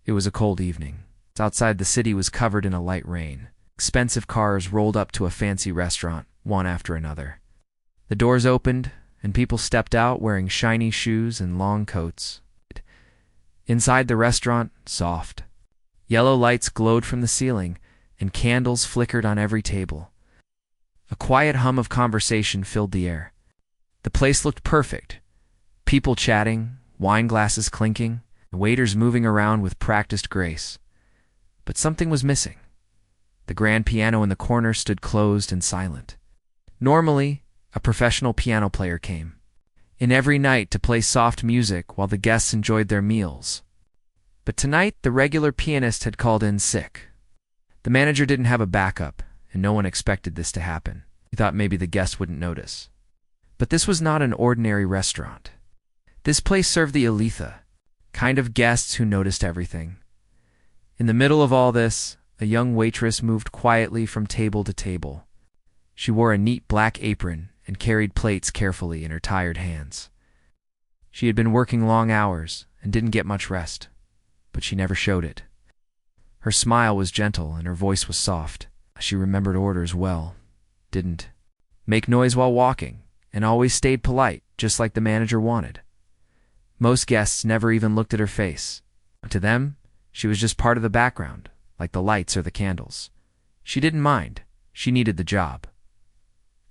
It was a cold evening. Outside, the city was covered in a light rain. Expensive cars rolled up to a fancy restaurant, one after another. The doors opened, and people stepped out wearing shiny shoes and long coats. Inside the restaurant, soft. Yellow lights glowed from the ceiling, and candles flickered on every table. A quiet hum of conversation filled the air. The place looked perfect. People chatting, wine glasses clinking, and waiters moving around with practiced grace. But something was missing. The grand piano in the corner stood closed and silent. Normally, a professional piano player came in every night to play soft music while the guests enjoyed their meals. But tonight, the regular pianist had called in sick. The manager didn't have a backup, and no one expected this to happen. He thought maybe the guests wouldn't notice. But this was not an ordinary restaurant. This place served the elite, kind of guests who noticed everything. In the middle of all this, a young waitress moved quietly from table to table. She wore a neat black apron and carried plates carefully in her tired hands. She had been working long hours and didn't get much rest, but she never showed it. Her smile was gentle and her voice was soft. She remembered orders well, didn't make noise while walking, and always stayed polite, just like the manager wanted. Most guests never even looked at her face. To them, she was just part of the background, like the lights or the candles. She didn't mind. She needed the job.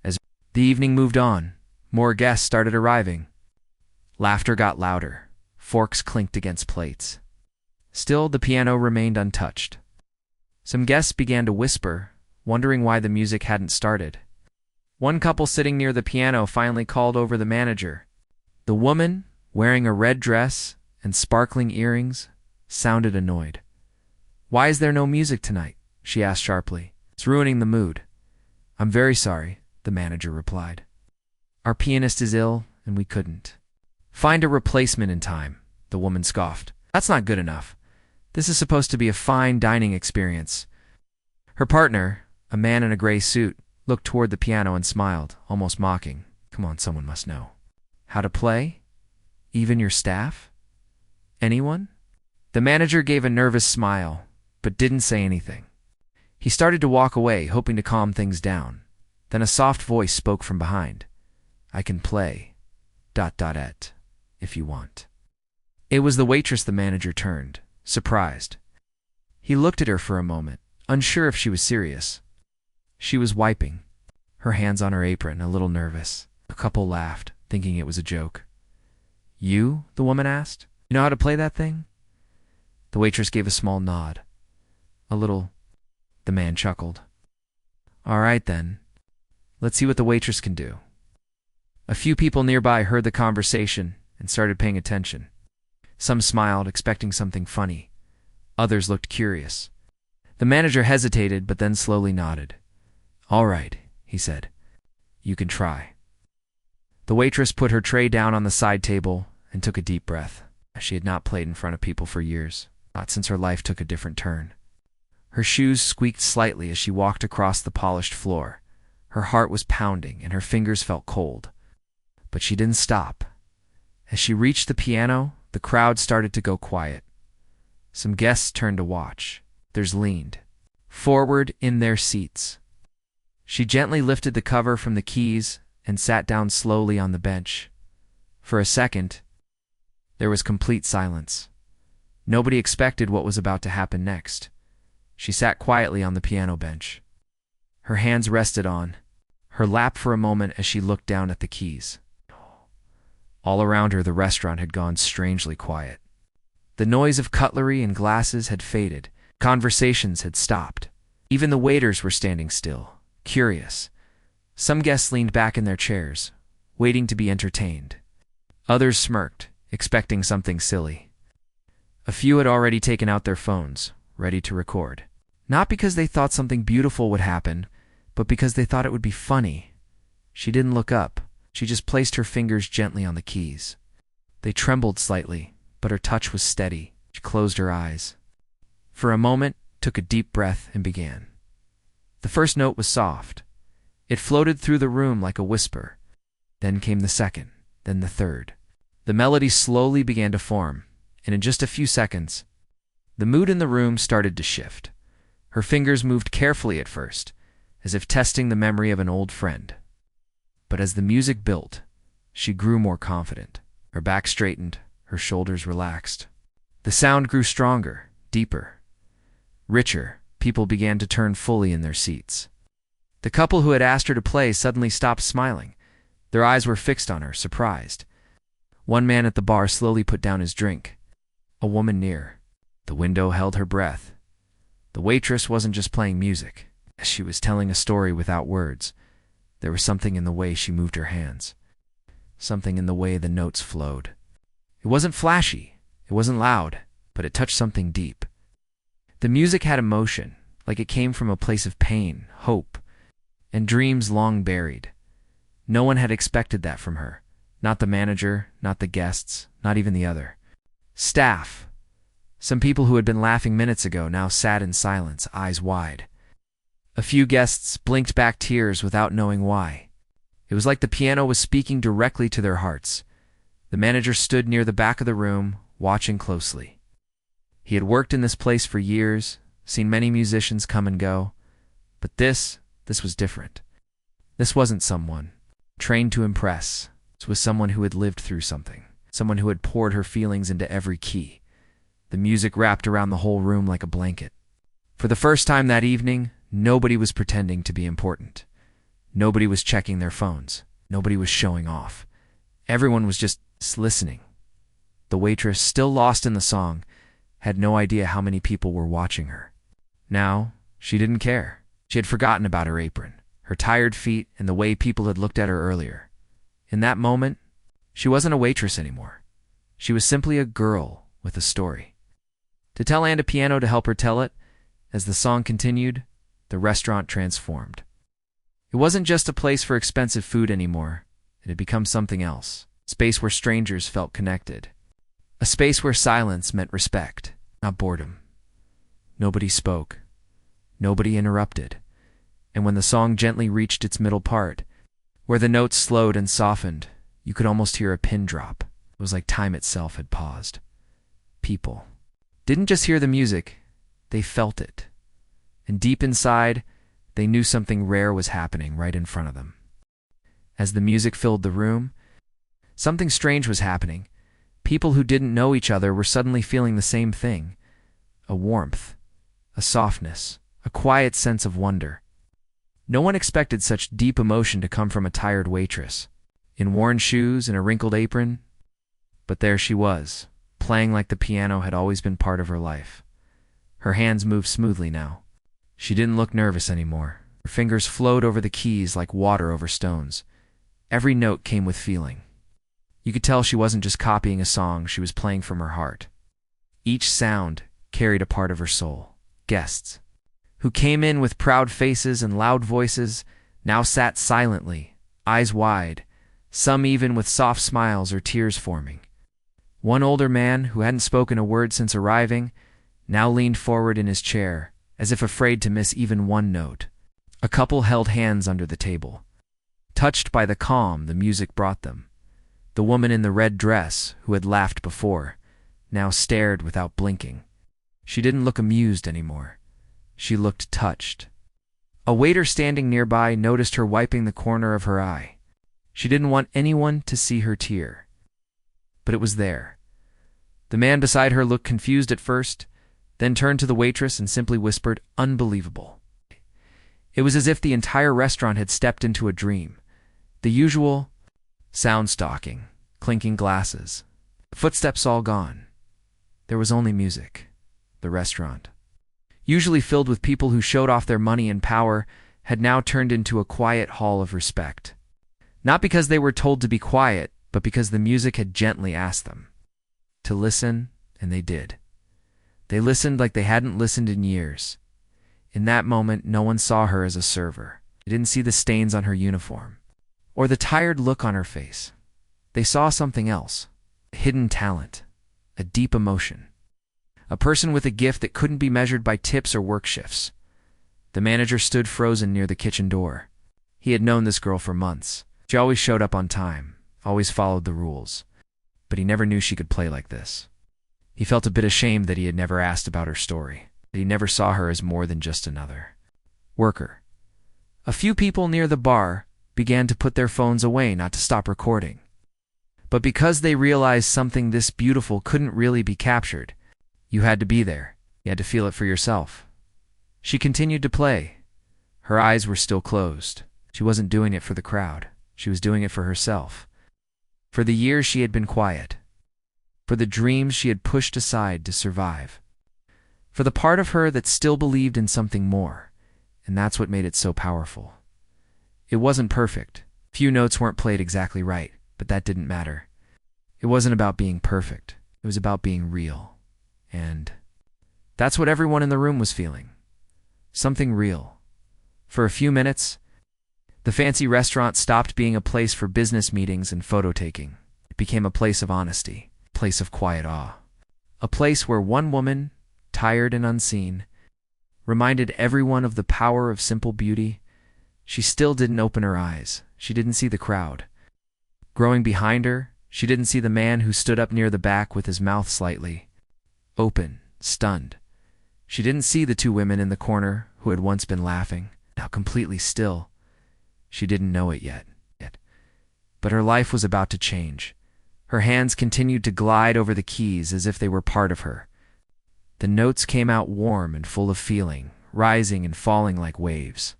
As the evening moved on, more guests started arriving. Laughter got louder. Forks clinked against plates. Still, the piano remained untouched. Some guests began to whisper, wondering why the music hadn't started. One couple sitting near the piano finally called over the manager. The woman, wearing a red dress and sparkling earrings, sounded annoyed. "Why is there no music tonight?" she asked sharply. "It's ruining the mood." "I'm very sorry," the manager replied. "Our pianist is ill, and we couldn't find a replacement in time," the woman scoffed. "That's not good enough. This is supposed to be a fine dining experience." Her partner, a man in a gray suit, looked toward the piano and smiled, almost mocking. "Come on, someone must know how to play? Even your staff? Anyone?" The manager gave a nervous smile, but didn't say anything. He started to walk away, hoping to calm things down. Then a soft voice spoke from behind. "I can play ... et, if you want." It was the waitress. The manager turned, surprised. He looked at her for a moment, unsure if she was serious. She was wiping her hands on her apron, a little nervous. A couple laughed, thinking it was a joke. "You?" the woman asked. "You know how to play that thing?" The waitress gave a small nod. "A little," the man chuckled. "All right, then. Let's see what the waitress can do." A few people nearby heard the conversation and started paying attention. Some smiled, expecting something funny. Others looked curious. The manager hesitated, but then slowly nodded. "All right," he said. "You can try." The waitress put her tray down on the side table and took a deep breath. She had not played in front of people for years, not since her life took a different turn. Her shoes squeaked slightly as she walked across the polished floor. Her heart was pounding and her fingers felt cold. But she didn't stop. As she reached the piano, the crowd started to go quiet. Some guests turned to watch. Others leaned forward in their seats. She gently lifted the cover from the keys and sat down slowly on the bench. For a second, there was complete silence. Nobody expected what was about to happen next. She sat quietly on the piano bench. Her hands rested on her lap for a moment as she looked down at the keys. All around her, the restaurant had gone strangely quiet. The noise of cutlery and glasses had faded. Conversations had stopped. Even the waiters were standing still, curious. Some guests leaned back in their chairs, waiting to be entertained. Others smirked, expecting something silly. A few had already taken out their phones, ready to record. Not because they thought something beautiful would happen, but because they thought it would be funny. She didn't look up. She just placed her fingers gently on the keys. They trembled slightly, but her touch was steady. She closed her eyes. For a moment, took a deep breath, and began. The first note was soft. It floated through the room like a whisper. Then came the second, then the third. The melody slowly began to form, and in just a few seconds, The mood in the room started to shift. Her fingers moved carefully at first, as if testing the memory of an old friend. But as the music built, she grew more confident. Her back straightened, her shoulders relaxed. The sound grew stronger, deeper, richer. People began to turn fully in their seats. The couple who had asked her to play suddenly stopped smiling. Their eyes were fixed on her, surprised. One man at the bar slowly put down his drink. A woman near the window held her breath. The waitress wasn't just playing music. She was telling a story without words. There was something in the way she moved her hands. Something in the way the notes flowed. It wasn't flashy. It wasn't loud, but it touched something deep. The music had emotion, like it came from a place of pain, hope, and dreams long buried. No one had expected that from her. Not the manager, not the guests, not even the other staff. Some people who had been laughing minutes ago now sat in silence, eyes wide. A few guests blinked back tears without knowing why. It was like the piano was speaking directly to their hearts. The manager stood near the back of the room, watching closely. He had worked in this place for years, seen many musicians come and go, but this was different. This wasn't someone trained to impress. This was someone who had lived through something, someone who had poured her feelings into every key. The music wrapped around the whole room like a blanket. For the first time that evening, nobody was pretending to be important. Nobody was checking their phones. Nobody was showing off. Everyone was just listening. The waitress, still lost in the song, had no idea how many people were watching her. Now, she didn't care. She had forgotten about her apron, her tired feet, and the way people had looked at her earlier. In that moment, she wasn't a waitress anymore. She was simply a girl with a story to tell and a piano to help her tell it. As the song continued, the restaurant transformed. It wasn't just a place for expensive food anymore. It had become something else. A space where strangers felt connected. A space where silence meant respect, not boredom. Nobody spoke. Nobody interrupted. And when the song gently reached its middle part, where the notes slowed and softened, you could almost hear a pin drop. It was like time itself had paused. People didn't just hear the music, they felt it. And deep inside, they knew something rare was happening right in front of them. As the music filled the room, something strange was happening. People who didn't know each other were suddenly feeling the same thing. A warmth, a softness, a quiet sense of wonder. No one expected such deep emotion to come from a tired waitress, in worn shoes and a wrinkled apron. But there she was, playing like the piano had always been part of her life. Her hands moved smoothly now. She didn't look nervous anymore. Her fingers flowed over the keys like water over stones. Every note came with feeling. You could tell she wasn't just copying a song, she was playing from her heart. Each sound carried a part of her soul. Guests, who came in with proud faces and loud voices, now sat silently, eyes wide, some even with soft smiles or tears forming. One older man, who hadn't spoken a word since arriving, now leaned forward in his chair, as if afraid to miss even one note. A couple held hands under the table, touched by the calm the music brought them. The woman in the red dress, who had laughed before, now stared without blinking. She didn't look amused anymore. She looked touched. A waiter standing nearby noticed her wiping the corner of her eye. She didn't want anyone to see her tear. But it was there. The man beside her looked confused at first, then turned to the waitress and simply whispered, "Unbelievable." It was as if the entire restaurant had stepped into a dream. The usual sound stalking, clinking glasses, footsteps all gone. There was only music. The restaurant, usually filled with people who showed off their money and power, had now turned into a quiet hall of respect. Not because they were told to be quiet, but because the music had gently asked them to listen, and they did. They listened like they hadn't listened in years. In that moment, no one saw her as a server. They didn't see the stains on her uniform, or the tired look on her face. They saw something else, a hidden talent, a deep emotion. A person with a gift that couldn't be measured by tips or work shifts. The manager stood frozen near the kitchen door. He had known this girl for months. She always showed up on time, always followed the rules. But he never knew she could play like this. He felt a bit ashamed that he had never asked about her story, that he never saw her as more than just another worker. A few people near the bar began to put their phones away, not to stop recording. But because they realized something this beautiful couldn't really be captured, you had to be there. You had to feel it for yourself. She continued to play. Her eyes were still closed. She wasn't doing it for the crowd. She was doing it for herself. For the years she had been quiet. For the dreams she had pushed aside to survive. For the part of her that still believed in something more. And that's what made it so powerful. It wasn't perfect. Few notes weren't played exactly right, but that didn't matter. It wasn't about being perfect. It was about being real. And that's what everyone in the room was feeling. Something real. For a few minutes, the fancy restaurant stopped being a place for business meetings and photo taking. It became a place of honesty, a place of quiet awe. A place where one woman, tired and unseen, reminded everyone of the power of simple beauty. She still didn't open her eyes. She didn't see the crowd. Growing behind her, she didn't see the man who stood up near the back with his mouth slightly open, stunned. She didn't see the two women in the corner who had once been laughing, now completely still. She didn't know it yet. But her life was about to change. Her hands continued to glide over the keys as if they were part of her. The notes came out warm and full of feeling, rising and falling like waves.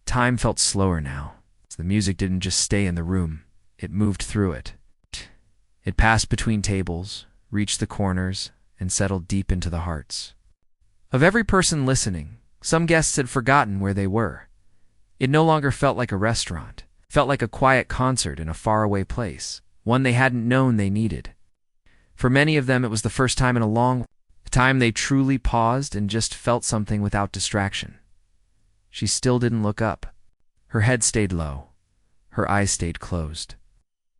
Time felt slower now. The music didn't just stay in the room. It moved through it. It passed between tables, reached the corners, and settled deep into the hearts of every person listening. Some guests had forgotten where they were. It no longer felt like a restaurant. It felt like a quiet concert in a faraway place, one they hadn't known they needed. For many of them, it was the first time in a long time they truly paused and just felt something without distraction. She still didn't look up. Her head stayed low. Her eyes stayed closed.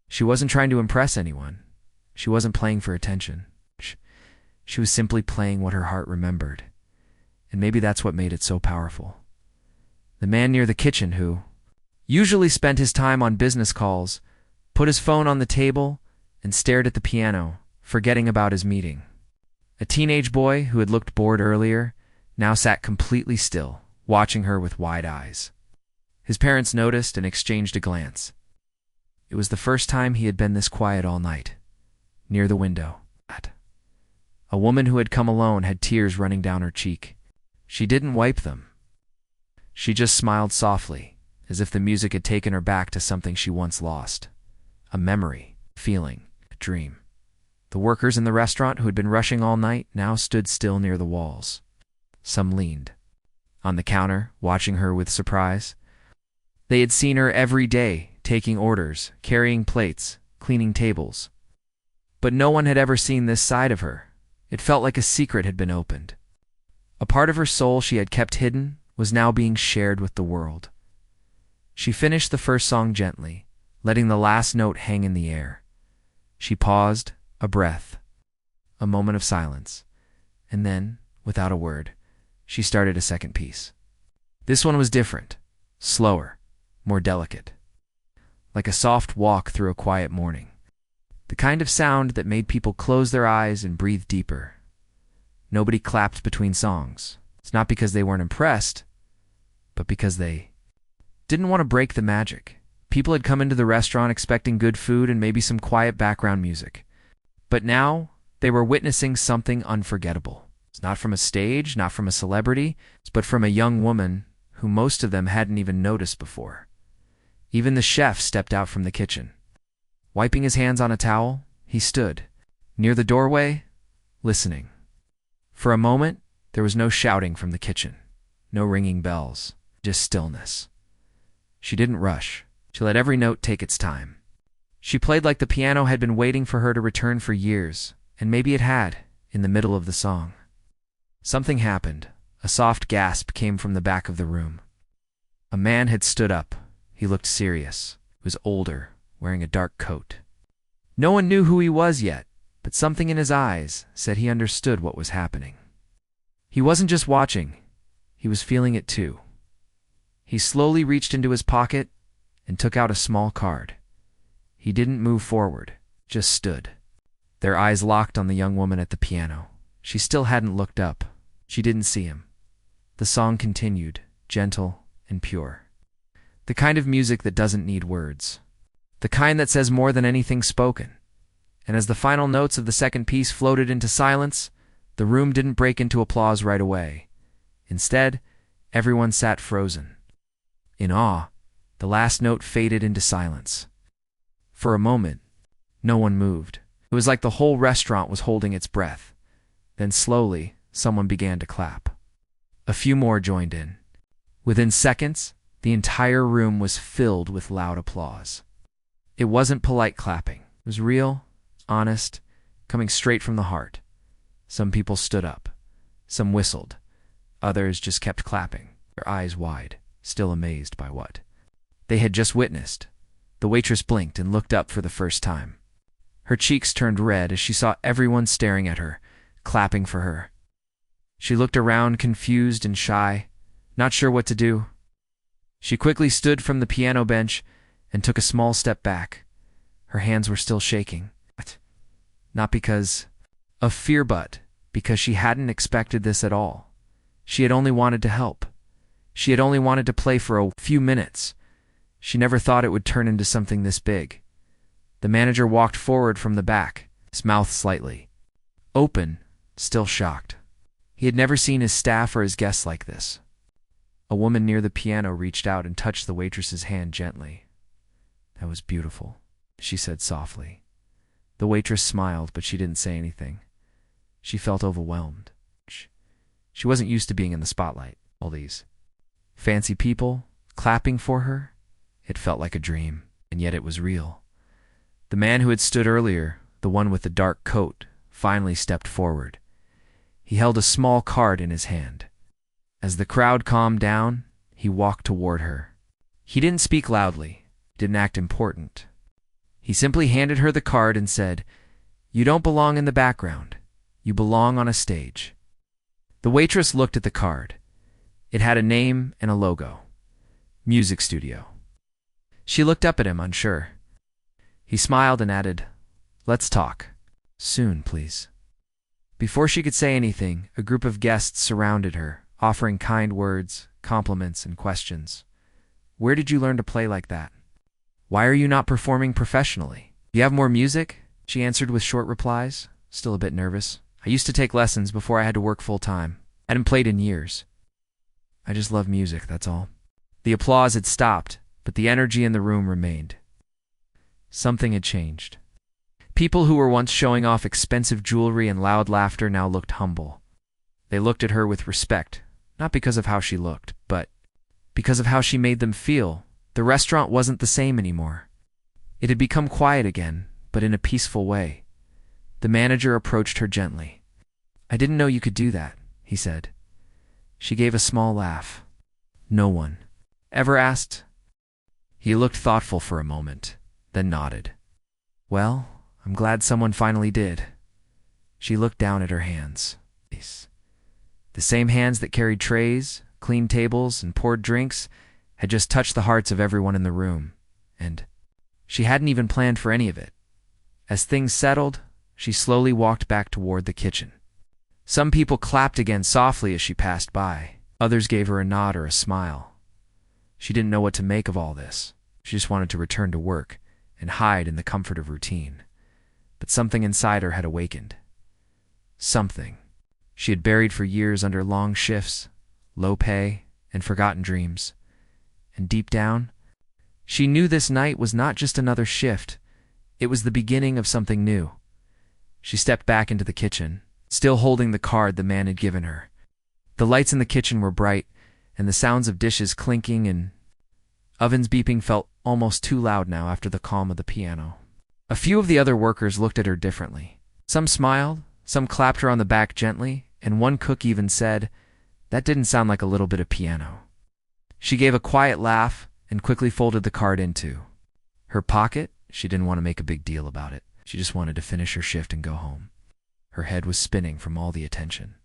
She wasn't trying to impress anyone. She wasn't playing for attention. She was simply playing what her heart remembered. And maybe that's what made it so powerful. The man near the kitchen, who usually spent his time on business calls, put his phone on the table and stared at the piano, forgetting about his meeting. A teenage boy who had looked bored earlier now sat completely still, watching her with wide eyes. His parents noticed and exchanged a glance. It was the first time he had been this quiet all night, near the window. A woman who had come alone had tears running down her cheek. She didn't wipe them. She just smiled softly, as if the music had taken her back to something she once lost. A memory, feeling, a dream. The workers in the restaurant who had been rushing all night now stood still near the walls. Some leaned on the counter, watching her with surprise. They had seen her every day, taking orders, carrying plates, cleaning tables. But no one had ever seen this side of her. It felt like a secret had been opened. A part of her soul she had kept hidden was now being shared with the world. She finished the first song gently, letting the last note hang in the air. She paused, a breath, a moment of silence, and then, without a word, she started a second piece. This one was different, slower, more delicate, like a soft walk through a quiet morning. The kind of sound that made people close their eyes and breathe deeper. Nobody clapped between songs. It's not because they weren't impressed, but because they didn't want to break the magic. People had come into the restaurant expecting good food and maybe some quiet background music. But now they were witnessing something unforgettable. It's not from a stage, not from a celebrity, but from a young woman who most of them hadn't even noticed before. Even the chef stepped out from the kitchen. Wiping his hands on a towel, he stood, near the doorway, listening. For a moment, there was no shouting from the kitchen, no ringing bells, just stillness. She didn't rush. She let every note take its time. She played like the piano had been waiting for her to return for years, and maybe it had, in the middle of the song. Something happened. A soft gasp came from the back of the room. A man had stood up. He looked serious. He was older, wearing a dark coat. No one knew who he was yet, but something in his eyes said he understood what was happening. He wasn't just watching, he was feeling it too. He slowly reached into his pocket and took out a small card. He didn't move forward, just stood. Their eyes locked on the young woman at the piano. She still hadn't looked up. She didn't see him. The song continued, gentle and pure. The kind of music that doesn't need words. The kind that says more than anything spoken. And as the final notes of the second piece floated into silence, the room didn't break into applause right away. Instead, everyone sat frozen. In awe, the last note faded into silence. For a moment, no one moved. It was like the whole restaurant was holding its breath. Then slowly, someone began to clap. A few more joined in. Within seconds, the entire room was filled with loud applause. It wasn't polite clapping. It was real, honest, coming straight from the heart. Some people stood up. Some whistled. Others just kept clapping, their eyes wide, still amazed by what they had just witnessed. The waitress blinked and looked up for the first time. Her cheeks turned red as she saw everyone staring at her, clapping for her. She looked around, confused and shy, not sure what to do. She quickly stood from the piano bench and took a small step back. Her hands were still shaking. Not because of fear, but because she hadn't expected this at all. She had only wanted to help. She had only wanted to play for a few minutes. She never thought it would turn into something this big. The manager walked forward from the back, his mouth slightly open, still shocked. He had never seen his staff or his guests like this. A woman near the piano reached out and touched the waitress's hand gently. "That was beautiful," she said softly. The waitress smiled, but she didn't say anything. She felt overwhelmed. She wasn't used to being in the spotlight. All these fancy people clapping for her. It felt like a dream, and yet it was real. The man who had stood earlier, the one with the dark coat, finally stepped forward. He held a small card in his hand. As the crowd calmed down, he walked toward her. He didn't speak loudly, didn't act important. He simply handed her the card and said, "You don't belong in the background. You belong on a stage." The waitress looked at the card. It had a name and a logo. Music Studio. She looked up at him, unsure. He smiled and added, "Let's talk. Soon, please." Before she could say anything, a group of guests surrounded her, offering kind words, compliments, and questions. "Where did you learn to play like that? Why are you not performing professionally? Do you have more music?" She answered with short replies, still a bit nervous. "I used to take lessons before I had to work full-time. I hadn't played in years. I just love music, that's all." The applause had stopped, but the energy in the room remained. Something had changed. People who were once showing off expensive jewelry and loud laughter now looked humble. They looked at her with respect, not because of how she looked, but because of how she made them feel. The restaurant wasn't the same anymore. It had become quiet again, but in a peaceful way. The manager approached her gently. "I didn't know you could do that," he said. She gave a small laugh. "No one ever asked?" He looked thoughtful for a moment, then nodded. "Well, I'm glad someone finally did." She looked down at her hands. The same hands that carried trays, cleaned tables, and poured drinks had just touched the hearts of everyone in the room, and she hadn't even planned for any of it. As things settled, she slowly walked back toward the kitchen. Some people clapped again softly as she passed by. Others gave her a nod or a smile. She didn't know what to make of all this. She just wanted to return to work and hide in the comfort of routine. But something inside her had awakened. Something she had buried for years under long shifts, low pay, and forgotten dreams. And deep down, she knew this night was not just another shift. It was the beginning of something new. She stepped back into the kitchen, still holding the card the man had given her. The lights in the kitchen were bright, and the sounds of dishes clinking and ovens beeping felt almost too loud now after the calm of the piano. A few of the other workers looked at her differently. Some smiled, some clapped her on the back gently, and one cook even said, "That didn't sound like a little bit of piano." She gave a quiet laugh and quickly folded the card into her pocket. She didn't want to make a big deal about it. She just wanted to finish her shift and go home. Her head was spinning from all the attention.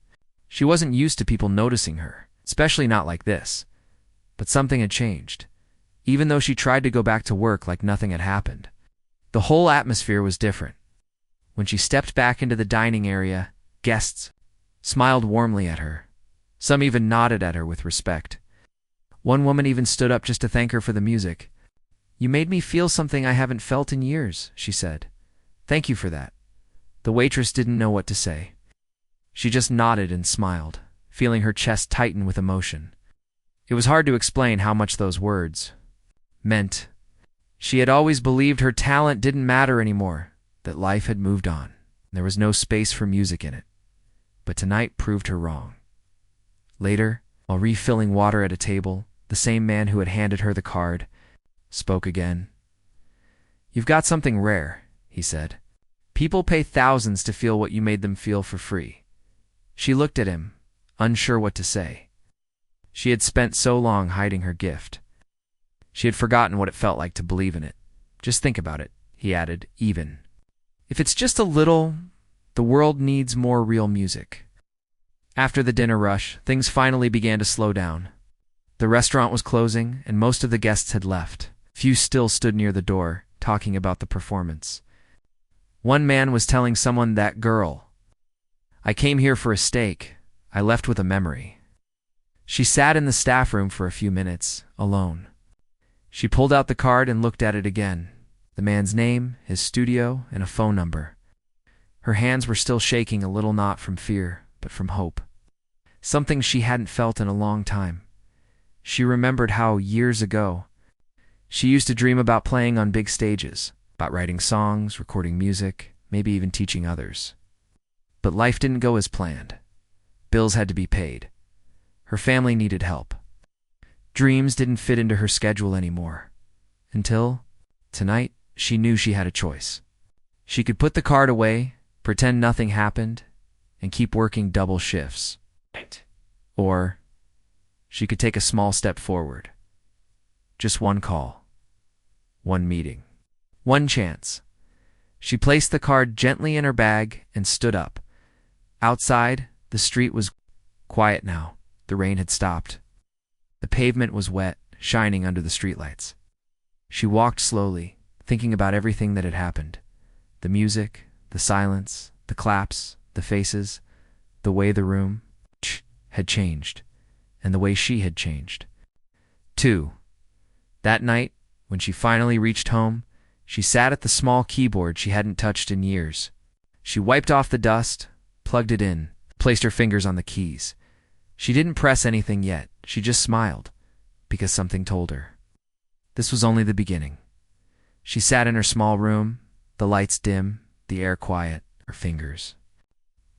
She wasn't used to people noticing her, especially not like this. But something had changed. Even though she tried to go back to work like nothing had happened, the whole atmosphere was different. When she stepped back into the dining area, guests smiled warmly at her. Some even nodded at her with respect. One woman even stood up just to thank her for the music. "You made me feel something I haven't felt in years," she said. "Thank you for that." The waitress didn't know what to say. She just nodded and smiled, feeling her chest tighten with emotion. It was hard to explain how much those words meant. She had always believed her talent didn't matter anymore, that life had moved on. There was no space for music in it. But tonight proved her wrong. Later, while refilling water at a table, the same man who had handed her the card spoke again. "You've got something rare," he said. "People pay thousands to feel what you made them feel for free." She looked at him, unsure what to say. She had spent so long hiding her gift. She had forgotten what it felt like to believe in it. "Just think about it," he added, even. "If it's just a little, the world needs more real music." After the dinner rush, things finally began to slow down. The restaurant was closing, and most of the guests had left. Few still stood near the door, talking about the performance. One man was telling someone, "That girl. I came here for a steak. I left with a memory." She sat in the staff room for a few minutes, alone. She pulled out the card and looked at it again. The man's name, his studio, and a phone number. Her hands were still shaking, a little not from fear, but from hope. Something she hadn't felt in a long time. She remembered how, years ago, she used to dream about playing on big stages, about writing songs, recording music, maybe even teaching others. But life didn't go as planned. Bills had to be paid. Her family needed help. Dreams didn't fit into her schedule anymore. Until, tonight, she knew she had a choice. She could put the card away, pretend nothing happened, and keep working double shifts. Or she could take a small step forward. Just one call. One meeting. One chance. She placed the card gently in her bag and stood up. Outside, the street was quiet now. The rain had stopped. The pavement was wet, shining under the streetlights. She walked slowly, thinking about everything that had happened. The music, the silence, the claps, the faces, the way the room had changed, and the way she had changed. 2. That night, when she finally reached home, she sat at the small keyboard she hadn't touched in years. She wiped off the dust, plugged it in, placed her fingers on the keys. She didn't press anything yet. She just smiled, because something told her. This was only the beginning. She sat in her small room, the lights dim, the air quiet, her fingers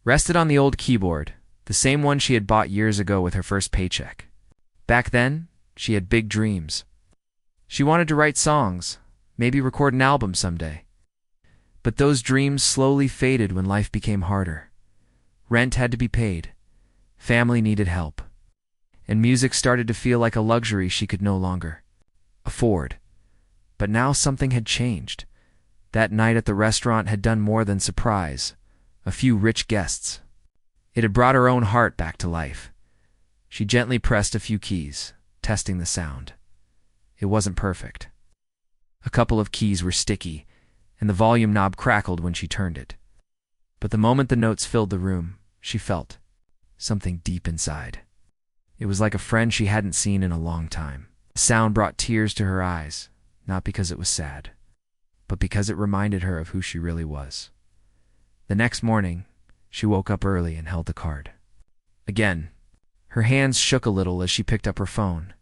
rested on the old keyboard, the same one she had bought years ago with her first paycheck. Back then, she had big dreams. She wanted to write songs, maybe record an album someday. But those dreams slowly faded when life became harder. Rent had to be paid. Family needed help. And music started to feel like a luxury she could no longer afford. But now something had changed. That night at the restaurant had done more than surprise a few rich guests. It had brought her own heart back to life. She gently pressed a few keys, testing the sound. It wasn't perfect. A couple of keys were sticky, and the volume knob crackled when she turned it. But the moment the notes filled the room, she felt something deep inside. It was like a friend she hadn't seen in a long time. The sound brought tears to her eyes, not because it was sad, but because it reminded her of who she really was. The next morning, she woke up early and held the card. Again, her hands shook a little as she picked up her phone.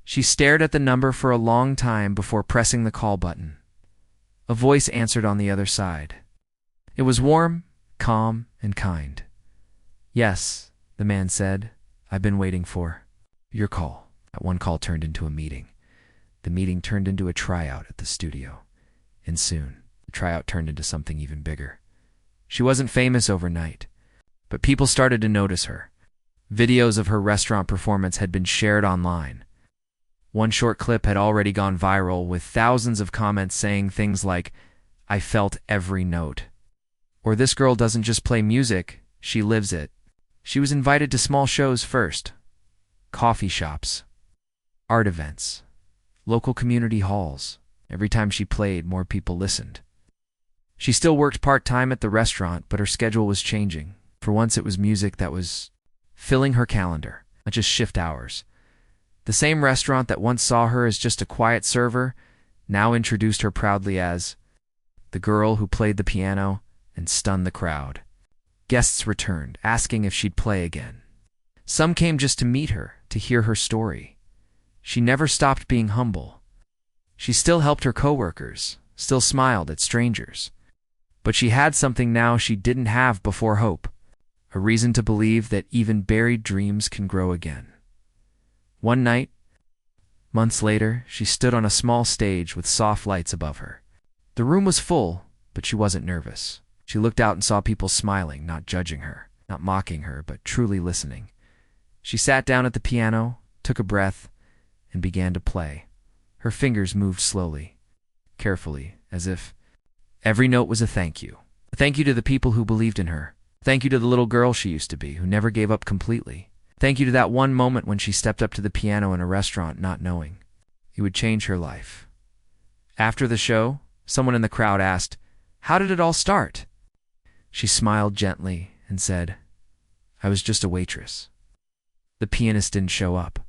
She stared at the number for a long time before pressing the call button. A voice answered on the other side. It was warm, calm, and kind. "Yes," the man said, "I've been waiting for your call." That one call turned into a meeting. The meeting turned into a tryout at the studio. And soon, the tryout turned into something even bigger. She wasn't famous overnight, but people started to notice her. Videos of her restaurant performance had been shared online. One short clip had already gone viral, with thousands of comments saying things like, "I felt every note," or "This girl doesn't just play music, she lives it." She was invited to small shows first, coffee shops, art events, local community halls. Every time she played, more people listened. She still worked part-time at the restaurant, but her schedule was changing. For once, it was music that was filling her calendar, not just shift hours. The same restaurant that once saw her as just a quiet server now introduced her proudly as the girl who played the piano and stunned the crowd. Guests returned, asking if she'd play again. Some came just to meet her, to hear her story. She never stopped being humble. She still helped her coworkers, still smiled at strangers. But she had something now she didn't have before: hope, a reason to believe that even buried dreams can grow again. One night, months later, she stood on a small stage with soft lights above her. The room was full, but she wasn't nervous. She looked out and saw people smiling, not judging her, not mocking her, but truly listening. She sat down at the piano, took a breath, and began to play. Her fingers moved slowly, carefully, as if every note was a thank you. A thank you to the people who believed in her. Thank you to the little girl she used to be, who never gave up completely. Thank you to that one moment when she stepped up to the piano in a restaurant, not knowing it would change her life. After the show, someone in the crowd asked, "How did it all start?" She smiled gently and said, "I was just a waitress." The pianist didn't show up.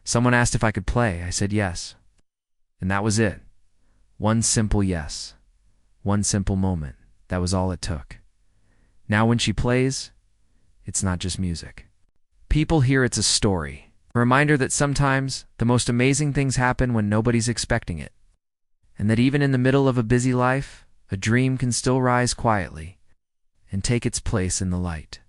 Someone asked if I could play. I said yes. And that was it. One simple yes. One simple moment. That was all it took. Now when she plays, it's not just music. People hear it's a story. A reminder that sometimes the most amazing things happen when nobody's expecting it. And that even in the middle of a busy life, a dream can still rise quietly and take its place in the light.